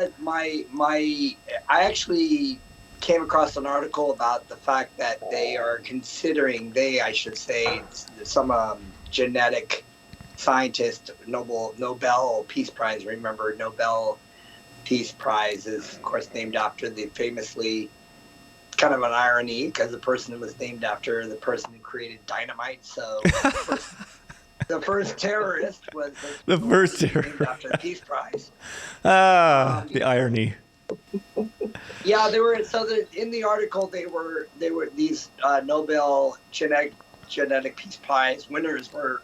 I actually came across an article about the fact that they are considering, I should say, some genetic scientist, Nobel Peace Prize. Remember, Nobel Peace Prize is, of course, named after the famously, kind of an irony, because the person was named after the person who created dynamite. So the first terrorist was the first terrorist named after the Peace Prize. The irony. Yeah, they were. So in the article, they were these Nobel genetic Peace Prize winners were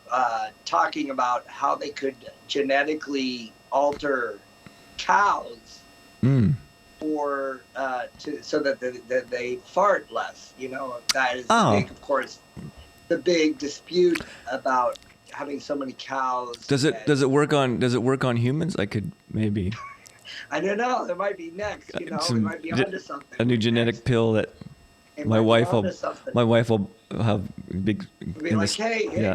talking about how they could genetically alter cows for so that they fart less. You know, that is of course, the big dispute about having so many cows. Does it work on humans? I could maybe. I don't know. There might be next. You know, we might be onto something. A new genetic pill that my wife will have big. Be like, hey,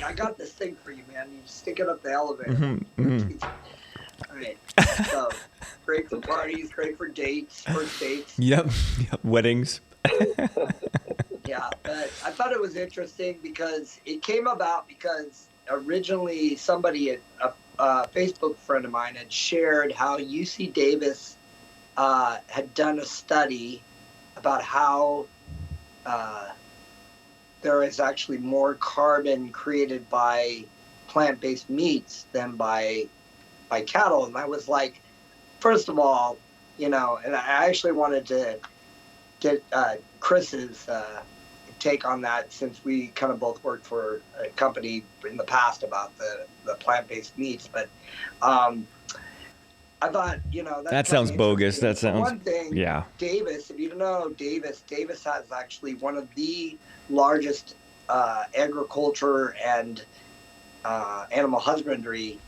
I got this thing for you, man. You stick it up the elevator. All right. So great for parties, great for dates, first dates. Yep. Weddings. Yeah, but I thought it was interesting because it came about because originally somebody a Facebook friend of mine had shared how UC Davis had done a study about how there is actually more carbon created by plant-based meats than by cattle. And I was like, first of all, you know, and I actually wanted to get Chris's take on that, since we kind of both worked for a company in the past about the plant-based meats. But I thought, you know, that sounds bogus. That sounds, one thing. Yeah. Davis, if you don't know Davis has actually one of the largest agriculture and animal husbandry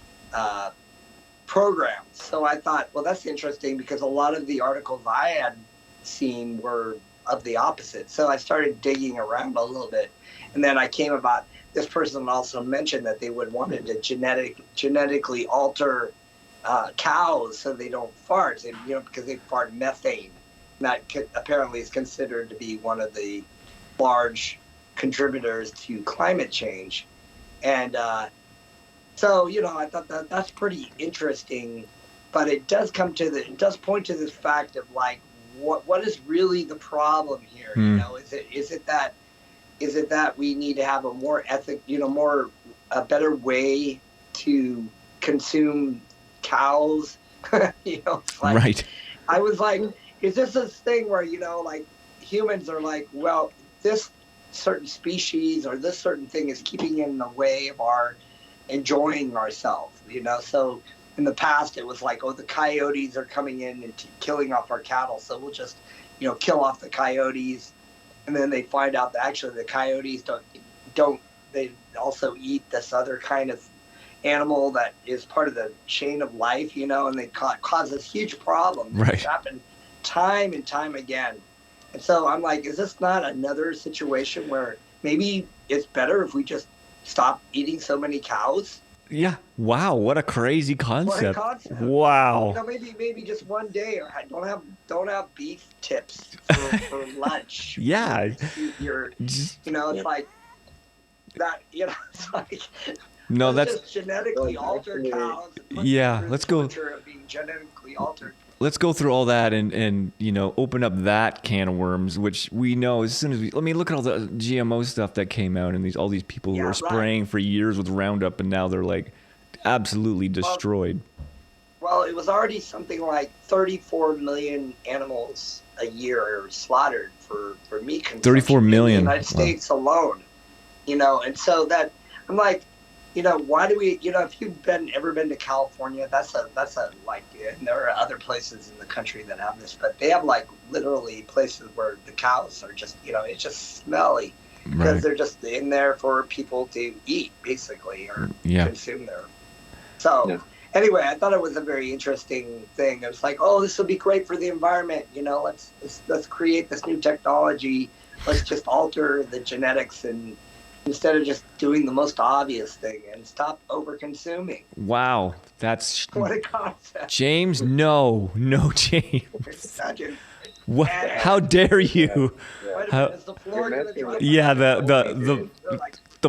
programs. So I thought, well, that's interesting, because a lot of the articles I had seen were of the opposite. So I started digging around a little bit, and then I came about, this person also mentioned that they would wanted to genetically alter cows so they don't fart, and, you know, because they fart methane. And that apparently is considered to be one of the large contributors to climate change. And so, you know, I thought that's pretty interesting, but it does point to this fact of, like, what is really the problem here? You know, is it that we need to have a more a better way to consume cows? You know, like, right. I was like, is this thing where, you know, like, humans are like, well, this certain species or this certain thing is keeping in the way of our enjoying ourselves, you know? So in the past, it was like, oh, the coyotes are coming in and killing off our cattle, so we'll just, you know, kill off the coyotes. And then they find out that actually the coyotes don't they also eat this other kind of animal that is part of the chain of life, you know, and they cause this huge problem. Right. It's happened time and time again. And so I'm like, is this not another situation where maybe it's better if we just stop eating so many cows? Yeah. Wow. What a crazy concept. What a concept. Wow. You know, maybe just one day, or don't have beef tips for lunch. Yeah. You know, it's like that. You know, it's like, no, that's just genetically altered cows. Yeah. Let's go. Of being genetically altered. Let's go through all that and you know, open up that can of worms, which we know as soon as look at all the GMO stuff that came out, and all these people who were spraying for years with Roundup, and now they're like absolutely destroyed. Well, it was already something like 34 million animals a year slaughtered for meat consumption. 34 million in the United States alone. You know, and so that I'm like, you know, why do we, you know, if you've ever been to California, that's a like, and there are other places in the country that have this, but they have like literally places where the cows are just, you know, it's just smelly because they're just in there for people to eat, basically, or consume there. So anyway, I thought it was a very interesting thing. It was like, oh, this will be great for the environment. You know, let's create this new technology. Let's just alter the genetics and instead of just doing the most obvious thing and stop over consuming. Wow, that's What a concept. James. No, James. Imagine. What? How dare you? Wait a How, minute, is the floor going to drop? yeah, the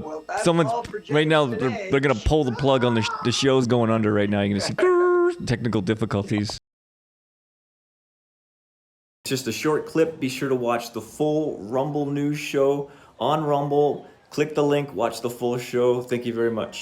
Well, that's someone's all for right now. James today. They're gonna pull the plug on the show's going under right now. You're gonna see grrr, technical difficulties. Just a short clip. Be sure to watch the full Rumble News show on Rumble. Click the link. Watch the full show. Thank you very much.